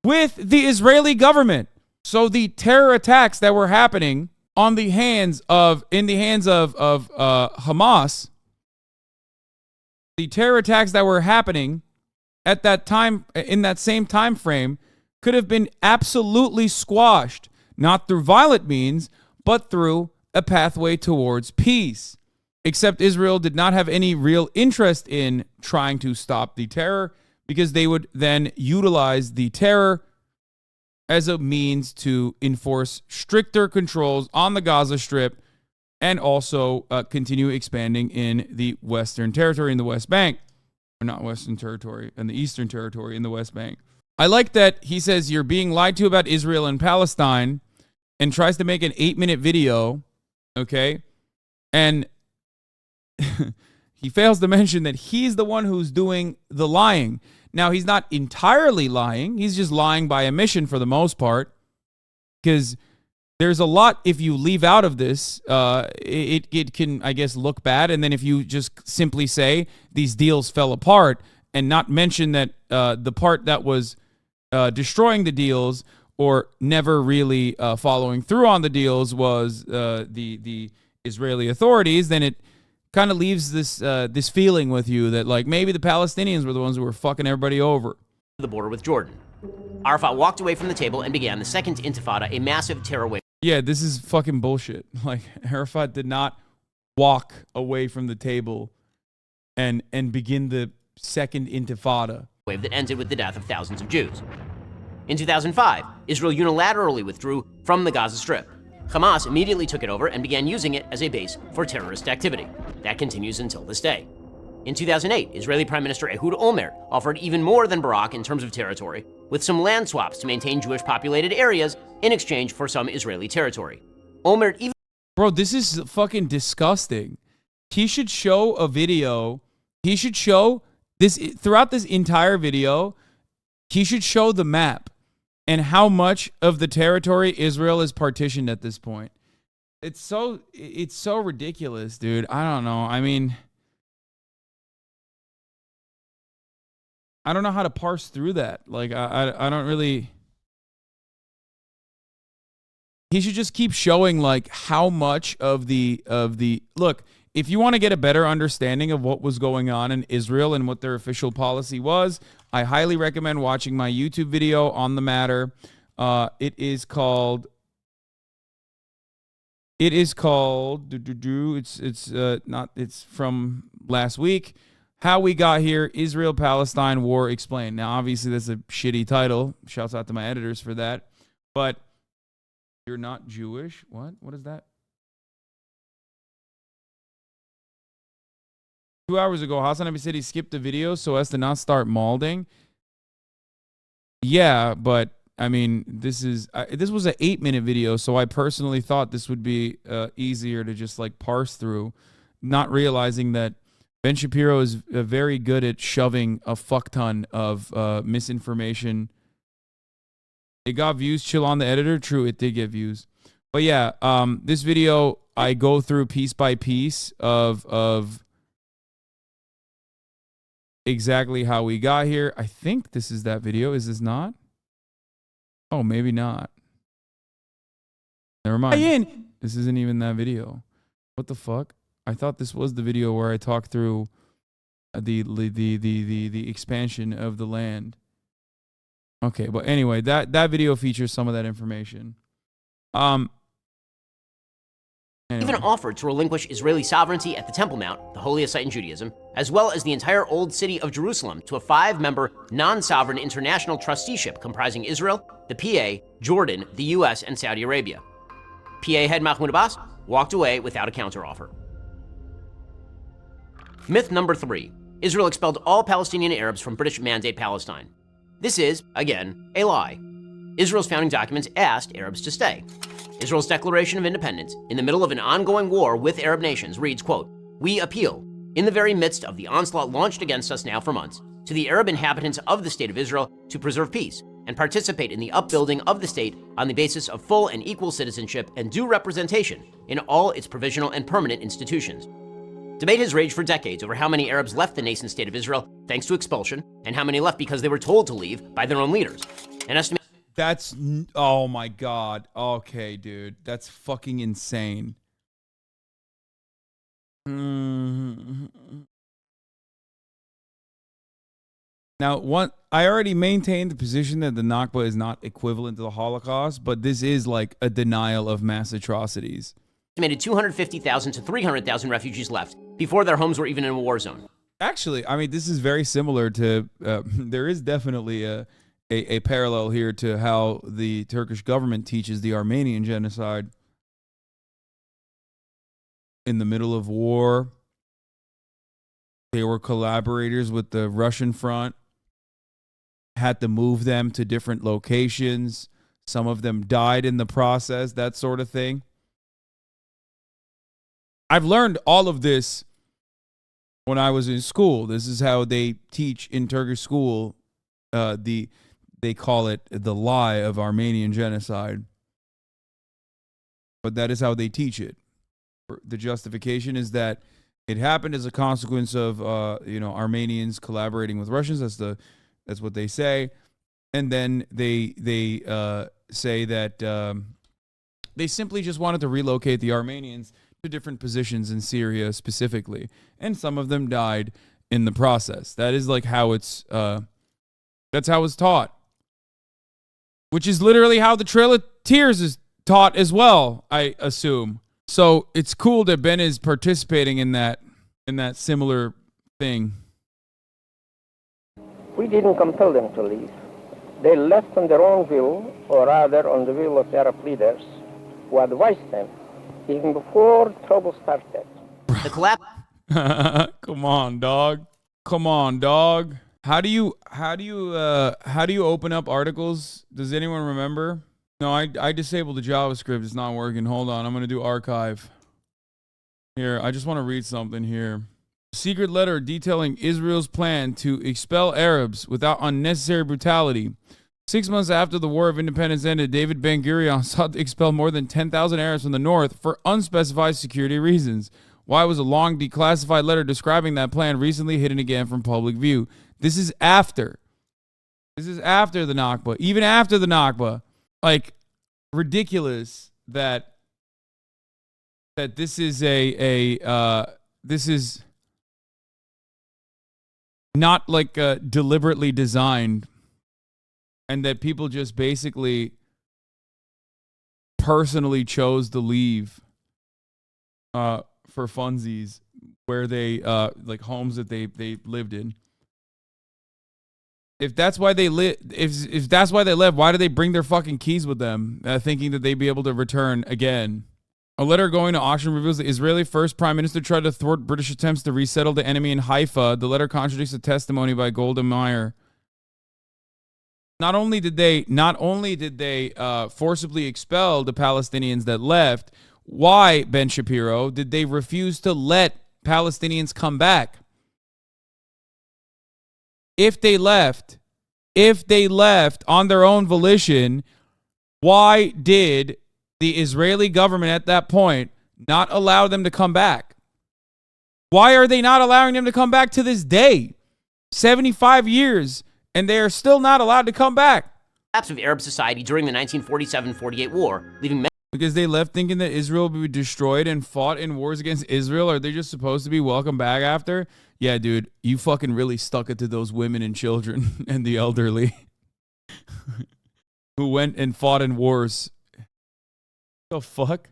with the Israeli government. So the terror attacks that were happening in the hands of Hamas, the terror attacks that were happening at that time, in that same time frame, could have been absolutely squashed, not through violent means, but through a pathway towards peace. Except Israel did not have any real interest in trying to stop the terror, because they would then utilize the terror as a means to enforce stricter controls on the Gaza Strip and also continue expanding in the Western Territory in the West Bank. Or not Western Territory, in the Eastern Territory in the West Bank. I like that he says you're being lied to about Israel and Palestine and tries to make an 8-minute video, okay? And he fails to mention that he's the one who's doing the lying. Now, he's not entirely lying. He's just lying by omission for the most part, because there's a lot, if you leave out of this, it can, I guess, look bad. And then if you just simply say these deals fell apart and not mention that the part that was destroying the deals or never really following through on the deals was the Israeli authorities, then it kind of leaves this feeling with you that, like, maybe the Palestinians were the ones who were fucking everybody over. The border with Jordan. Arafat walked away from the table and began the Second Intifada, a massive terror wave. Yeah, this is fucking bullshit. Like, Arafat did not walk away from the table and begin the Second Intifada. Wave that ended with the death of thousands of Jews. In 2005, Israel unilaterally withdrew from the Gaza Strip. Hamas immediately took it over and began using it as a base for terrorist activity. That continues until this day. In 2008, Israeli Prime Minister Ehud Olmert offered even more than Barak in terms of territory, with some land swaps to maintain Jewish populated areas in exchange for some Israeli territory. Olmert even... Bro, this is fucking disgusting. He should show a video. He should show this throughout this entire video. He should show the map and how much of the territory Israel is partitioned at this point. It's so ridiculous, dude. I don't know. I mean, I don't know how to parse through that. Like, I don't really. He should just keep showing like how much of the look. If you want to get a better understanding of what was going on in Israel and what their official policy was, I highly recommend watching my YouTube video on the matter. It is called. It's from last week. How We Got Here: Israel-Palestine War Explained. Now, obviously, that's a shitty title. Shouts out to my editors for that. But you're not Jewish? What? What is that? 2 hours ago, HasanAbi said he skipped the video so as to not start malding. Yeah, but I mean, this was an 8-minute video, so I personally thought this would be easier to just like parse through, not realizing that Ben Shapiro is very good at shoving a fuck ton of misinformation. It got views. Chill on the editor. True, it did get views. But yeah, this video I go through piece by piece of exactly how we got here. I think this is that video. Is this not? Oh, maybe not. Never mind. This isn't even that video. What the fuck? I thought this was the video where I talked through the expansion of the land. Okay, but anyway, that video features some of that information. Anyway. Even offered to relinquish Israeli sovereignty at the Temple Mount, the holiest site in Judaism, as well as the entire Old City of Jerusalem to a 5-member non-sovereign international trusteeship comprising Israel, the PA, Jordan, the US, and Saudi Arabia. PA head Mahmoud Abbas walked away without a counteroffer. Myth number 3. Israel expelled all Palestinian Arabs from British Mandate Palestine. This is, again, a lie. Israel's founding documents asked Arabs to stay. Israel's Declaration of Independence, in the middle of an ongoing war with Arab nations, reads, quote, "We appeal, in the very midst of the onslaught launched against us now for months, to the Arab inhabitants of the State of Israel to preserve peace and participate in the upbuilding of the state on the basis of full and equal citizenship and due representation in all its provisional and permanent institutions." Debate has raged for decades over how many Arabs left the nascent State of Israel thanks to expulsion and how many left because they were told to leave by their own leaders. An estimate. That's, oh my God. Okay, dude. That's fucking insane. Now, I already maintained the position that the Nakba is not equivalent to the Holocaust, but this is like a denial of mass atrocities. Estimated 250,000 to 300,000 refugees left before their homes were even in a war zone. Actually, I mean, this is very similar to, there is definitely a parallel here to how the Turkish government teaches the Armenian genocide. In the middle of war, they were collaborators with the Russian front, had to move them to different locations. Some of them died in the process, that sort of thing. I've learned all of this when I was in school. This is how they teach in Turkish school. They call it the lie of Armenian genocide. But that is how they teach it. The justification is that it happened as a consequence of Armenians collaborating with Russians. That's what they say. And then they say that they simply just wanted to relocate the Armenians to different positions in Syria specifically, and some of them died in the process. That is like how it's that's how it's taught, which is literally how the Trail of Tears is taught as well, I assume. So it's cool that Ben is participating in that similar thing. We didn't compel them to leave. They left on their own will, or rather on the will of Arab leaders who advised them even before trouble started. The collapse. Come on, dog. Come on, dog. How do you open up articles? Does anyone remember? No, I disabled the JavaScript. It's not working. Hold on. I'm going to do archive. Here, I just want to read something here. Secret letter detailing Israel's plan to expel Arabs without unnecessary brutality. 6 months after the War of Independence ended, David Ben-Gurion sought to expel more than 10,000 Arabs from the north for unspecified security reasons. Why was a long declassified letter describing that plan recently hidden again from public view? This is after. This is after the Nakba. Even after the Nakba. Like, ridiculous that this is this is not like deliberately designed, and that people just basically personally chose to leave for funsies where they like homes that they lived in. If that's why they if that's why they left, why did they bring their fucking keys with them, thinking that they'd be able to return again? A letter going to auction reveals the Israeli first prime minister tried to thwart British attempts to resettle the enemy in Haifa. The letter contradicts a testimony by Golda Meir. Not only did they forcibly expel the Palestinians that left, why, Ben Shapiro, did they refuse to let Palestinians come back? If they left on their own volition, why did the Israeli government at that point not allow them to come back? Why are they not allowing them to come back to this day? 75 years, and they are still not allowed to come back. Collapse of Arab society during the 1947-48 war, leaving because they left thinking that Israel would be destroyed and fought in wars against Israel. Are they just supposed to be welcomed back after? Yeah, dude, you fucking really stuck it to those women and children and the elderly who went and fought in wars. The fuck?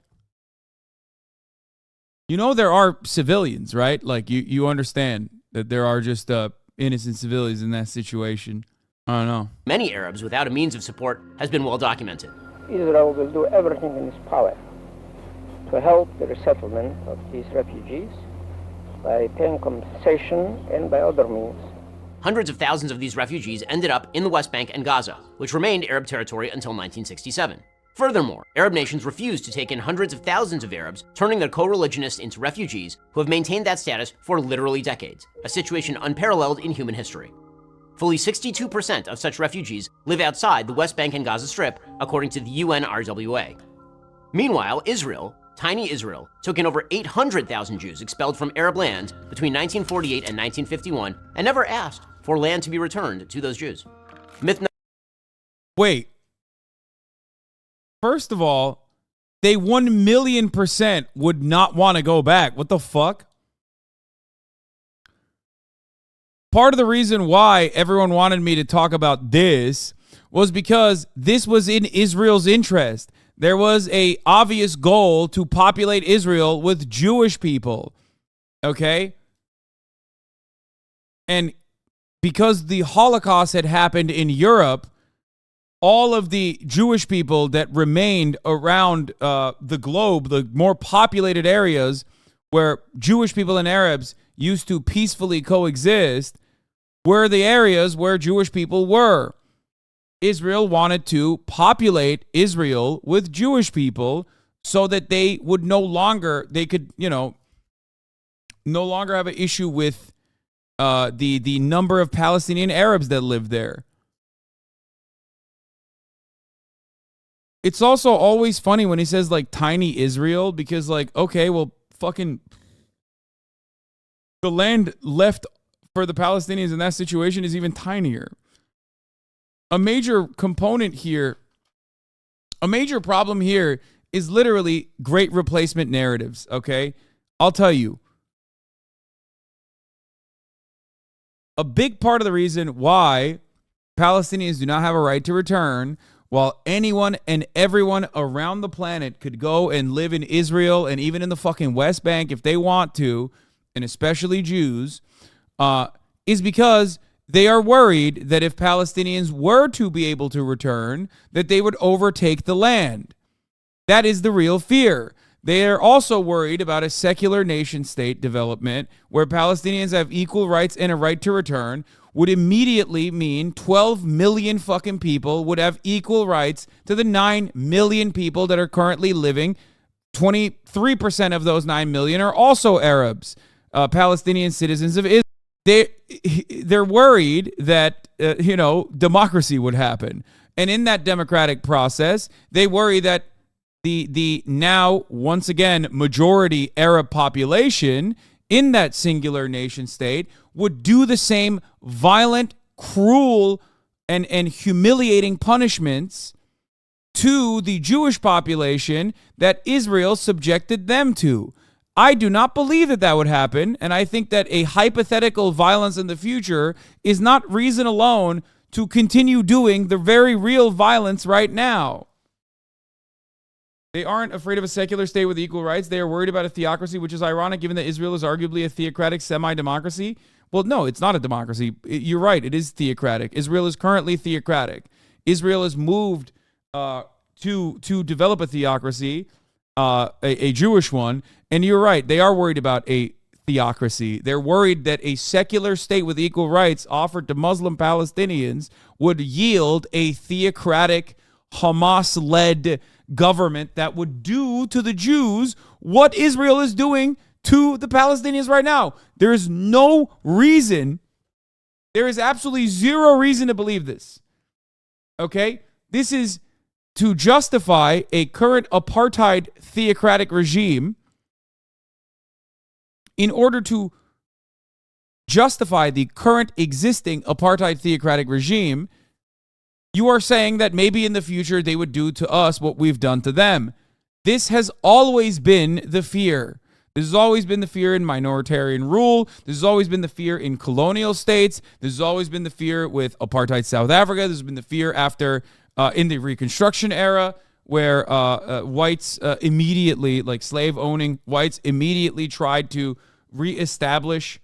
You know there are civilians, right? Like, you understand that there are just innocent civilians in that situation. I don't know. Many Arabs without a means of support has been well documented. Israel will do everything in its power to help the resettlement of these refugees by paying compensation and by other means. Hundreds of thousands of these refugees ended up in the West Bank and Gaza, which remained Arab territory until 1967. Furthermore, Arab nations refused to take in hundreds of thousands of Arabs, turning their co-religionists into refugees who have maintained that status for literally decades, a situation unparalleled in human history. Fully 62% of such refugees live outside the West Bank and Gaza Strip, according to the UNRWA. Meanwhile, Israel, tiny Israel, took in over 800,000 Jews expelled from Arab lands between 1948 and 1951 and never asked for land to be returned to those Jews. Wait. First of all, they 1,000,000% would not want to go back. What the fuck? Part of the reason why everyone wanted me to talk about this was because this was in Israel's interest. There was a obvious goal to populate Israel with Jewish people. Okay? And because the Holocaust had happened in Europe, all of the Jewish people that remained around the globe, the more populated areas where Jewish people and Arabs used to peacefully coexist, were the areas where Jewish people were. Israel wanted to populate Israel with Jewish people so that they would no longer have an issue with the number of Palestinian Arabs that lived there. It's also always funny when he says, like, tiny Israel, because, like, okay, well, fucking the land left for the Palestinians in that situation is even tinier. A major component here, a major problem here is literally great replacement narratives, okay? I'll tell you. A big part of the reason why Palestinians do not have a right to return, while anyone and everyone around the planet could go and live in Israel and even in the fucking West Bank if they want to, and especially Jews, is because they are worried that if Palestinians were to be able to return, that they would overtake the land. That is the real fear. They are also worried about a secular nation-state development where Palestinians have equal rights and a right to return would immediately mean 12 million fucking people would have equal rights to the 9 million people that are currently living. 23% of those 9 million are also Arabs, Palestinian citizens of Israel. They're worried that, democracy would happen. And in that democratic process, they worry that the now, once again, majority Arab population in that singular nation state would do the same violent, cruel, and humiliating punishments to the Jewish population that Israel subjected them to. I do not believe that would happen, and I think that a hypothetical violence in the future is not reason alone to continue doing the very real violence right now. They aren't afraid of a secular state with equal rights. They are worried about a theocracy, which is ironic given that Israel is arguably a theocratic semi-democracy. Well, no, it's not a democracy. You're right. It is theocratic. Israel is currently theocratic. Israel has moved to develop a theocracy, a Jewish one. And you're right. They are worried about a theocracy. They're worried that a secular state with equal rights offered to Muslim Palestinians would yield a theocratic, Hamas-led government that would do to the Jews what Israel is doing to the Palestinians right now. There is no reason, there is absolutely zero reason to believe this. Okay? This is to justify a current apartheid theocratic regime. In order to justify the current existing apartheid theocratic regime, you are saying that maybe in the future they would do to us what we've done to them. This has always been the fear. This has always been the fear in minoritarian rule. This has always been the fear in colonial states. This has always been the fear with apartheid South Africa. This has been the fear after, in the Reconstruction era, where whites immediately, like slave-owning whites, immediately tried to reestablish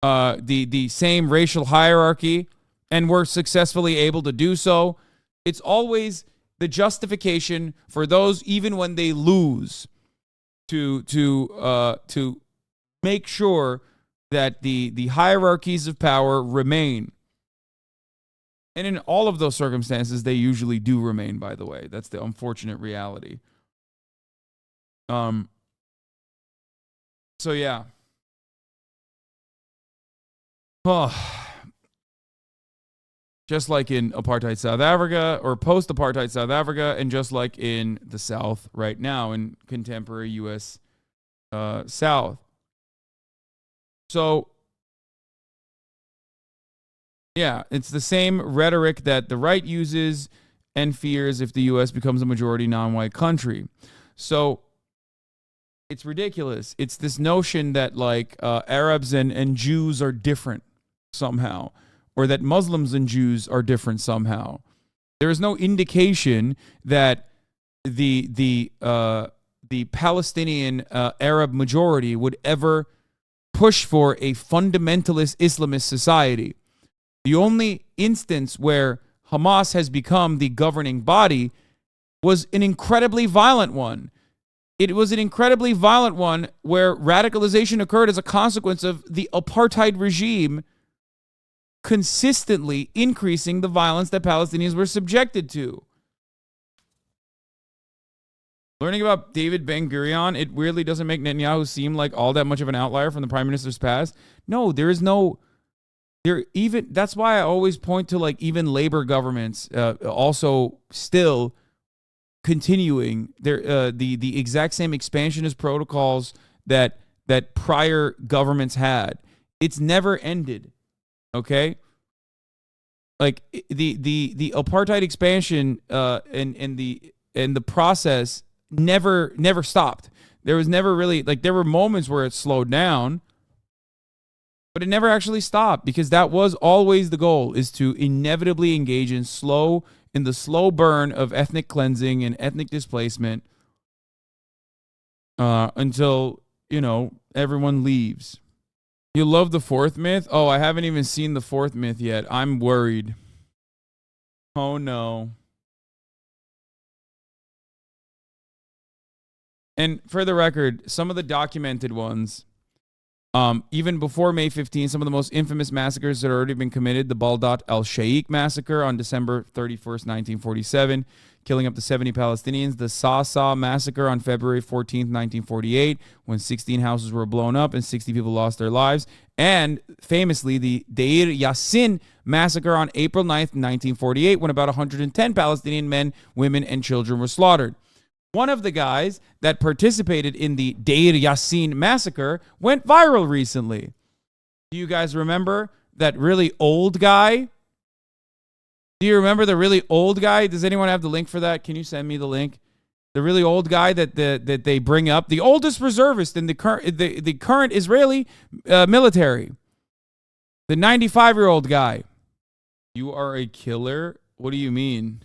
the same racial hierarchy and were successfully able to do so. It's always the justification for those, even when they lose, to make sure that the hierarchies of power remain. And in all of those circumstances, they usually do remain, by the way. That's the unfortunate reality. So yeah. Oh. Just like in apartheid South Africa or post-apartheid South Africa, and just like in the South right now in contemporary U.S. South. So, yeah, it's the same rhetoric that the right uses and fears if the U.S. becomes a majority non-white country. So, it's ridiculous. It's this notion that, like, Arabs and Jews are different somehow, or that Muslims and Jews are different somehow. There is no indication that the Palestinian Arab majority would ever push for a fundamentalist Islamist society. The only instance where Hamas has become the governing body was an incredibly violent one. It was an incredibly violent one where radicalization occurred as a consequence of the apartheid regime consistently increasing the violence that Palestinians were subjected to. Learning about David Ben-Gurion, it weirdly doesn't make Netanyahu seem like all that much of an outlier from the prime minister's past. No, there is no... That's why I always point to, like, even labor governments also still continuing the exact same expansionist protocols that prior governments had. It's never ended. Okay, like the apartheid expansion and the process never stopped. There was never really, like, there were moments where it slowed down, but it never actually stopped, because that was always the goal, is to inevitably engage in the slow burn of ethnic cleansing and ethnic displacement until, everyone leaves. You love the fourth myth? Oh, I haven't even seen the fourth myth yet. I'm worried. Oh, no. And for the record, some of the documented ones, even before May 15, some of the most infamous massacres that had already been committed, the Baldat al-Shaikh massacre on December 31st, 1947, killing up to 70 Palestinians. The Sasa massacre on February 14th, 1948, when 16 houses were blown up and 60 people lost their lives. And famously, the Deir Yassin massacre on April 9th, 1948, when about 110 Palestinian men, women, and children were slaughtered. One of the guys that participated in the Deir Yassin massacre went viral recently. Do you guys remember that really old guy? Do you remember the really old guy? Does anyone have the link for that? Can you send me the link? The really old guy that they bring up, the oldest reservist in the current Israeli military, the 95-year-old guy. You are a killer? What do you mean?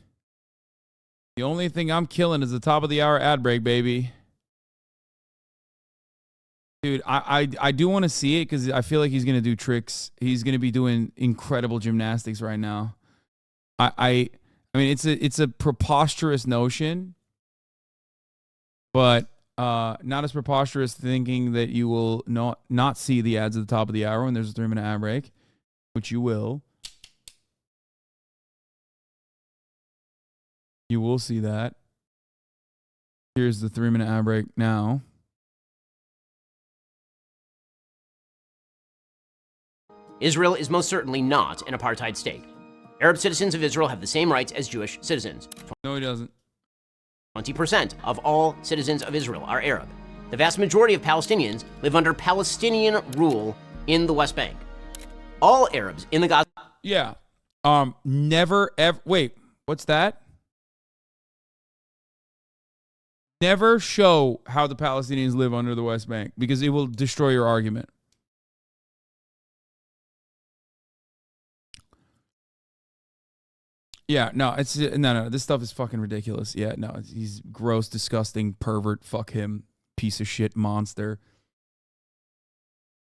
The only thing I'm killing is the top of the hour ad break, baby. Dude, I do want to see it because I feel like he's going to do tricks. He's going to be doing incredible gymnastics right now. I mean, it's a preposterous notion, but not as preposterous thinking that you will not see the ads at the top of the hour when there's a 3-minute ad break, which you will. You will see that. Here's the 3-minute ad break now. Israel is most certainly not an apartheid state. Arab citizens of Israel have the same rights as Jewish citizens. No, he doesn't. 20% of all citizens of Israel are Arab. The vast majority of Palestinians live under Palestinian rule in the West Bank. All Arabs in the Gaza... Yeah. Never, ever... Wait, what's that? Never show how the Palestinians live under the West Bank because it will destroy your argument. Yeah, no, no. This stuff is fucking ridiculous. Yeah, no, he's gross, disgusting, pervert. Fuck him, piece of shit, monster.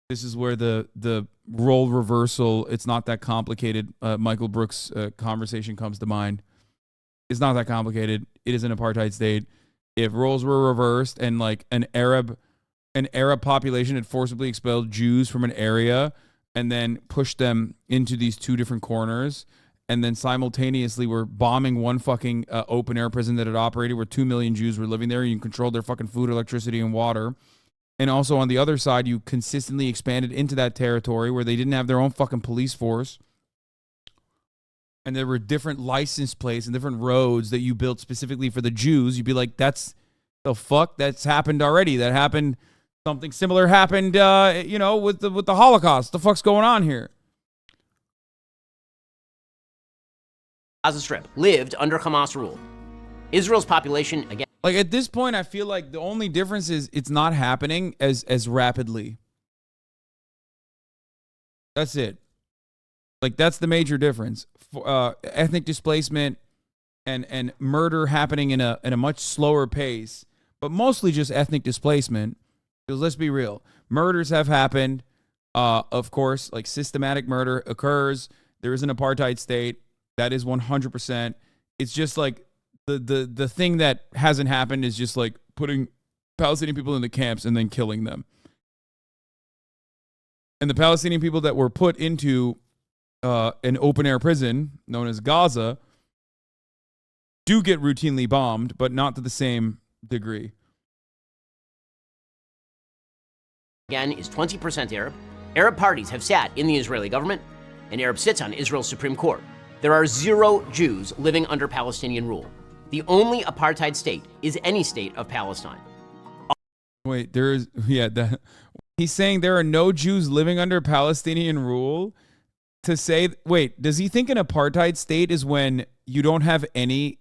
This is where the role reversal. It's not that complicated. Michael Brooks' conversation comes to mind. It's not that complicated. It is an apartheid state. If roles were reversed and like an Arab population had forcibly expelled Jews from an area and then pushed them into these two different corners, and then simultaneously were bombing one fucking open air prison that had operated where 2 million Jews were living there. You controlled their fucking food, electricity, and water. And also on the other side, you consistently expanded into that territory where they didn't have their own fucking police force. And there were different license plates and different roads that you built specifically for the Jews. You'd be like, that's the fuck? That's happened already. That happened. Something similar happened, with the Holocaust. The fuck's going on here? Gaza Strip lived under Hamas rule. Israel's population, again... Like, at this point, I feel like the only difference is it's not happening as rapidly. That's it. Like, that's the major difference. Ethnic displacement and murder happening in a much slower pace, but mostly just ethnic displacement. Because let's be real. Murders have happened. Of course, like systematic murder occurs. There is an apartheid state. That is 100%. It's just like the thing that hasn't happened is just like putting Palestinian people in the camps and then killing them. And the Palestinian people that were put into an open-air prison known as Gaza do get routinely bombed, but not to the same degree. Again, is 20% Arab. Arab parties have sat in the Israeli government, and Arab sits on Israel's Supreme Court. There are 0 Jews living under Palestinian rule. The only apartheid state is any state of Palestine. Wait, he's saying there are no Jews living under Palestinian rule? To say, wait, does he think an apartheid state is when you don't have any...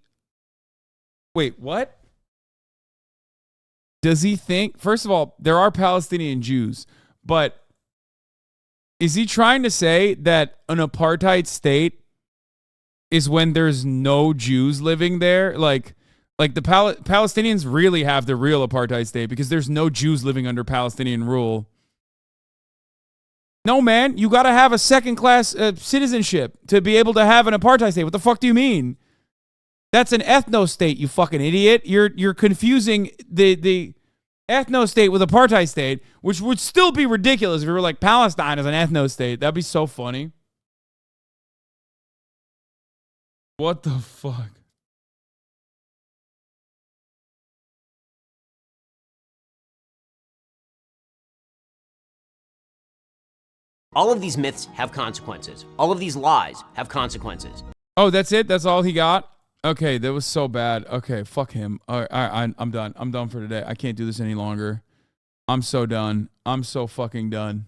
Wait, what? Does he think... First of all, there are Palestinian Jews, but is he trying to say that an apartheid state is when there's no Jews living there? Like the Palestinians really have the real apartheid state because there's no Jews living under Palestinian rule. No, man, you got to have a second-class citizenship to be able to have an apartheid state. What the fuck do you mean? That's an ethno-state, you fucking idiot. You're confusing the ethno-state with apartheid state, which would still be ridiculous if you were like Palestine as an ethno-state. That'd be so funny. What the fuck? All of these myths have consequences. All of these lies have consequences. Oh, that's it? That's all he got? Okay, that was so bad. Okay, fuck him. All right, I'm done. I'm done for today. I can't do this any longer. I'm so done. I'm so fucking done.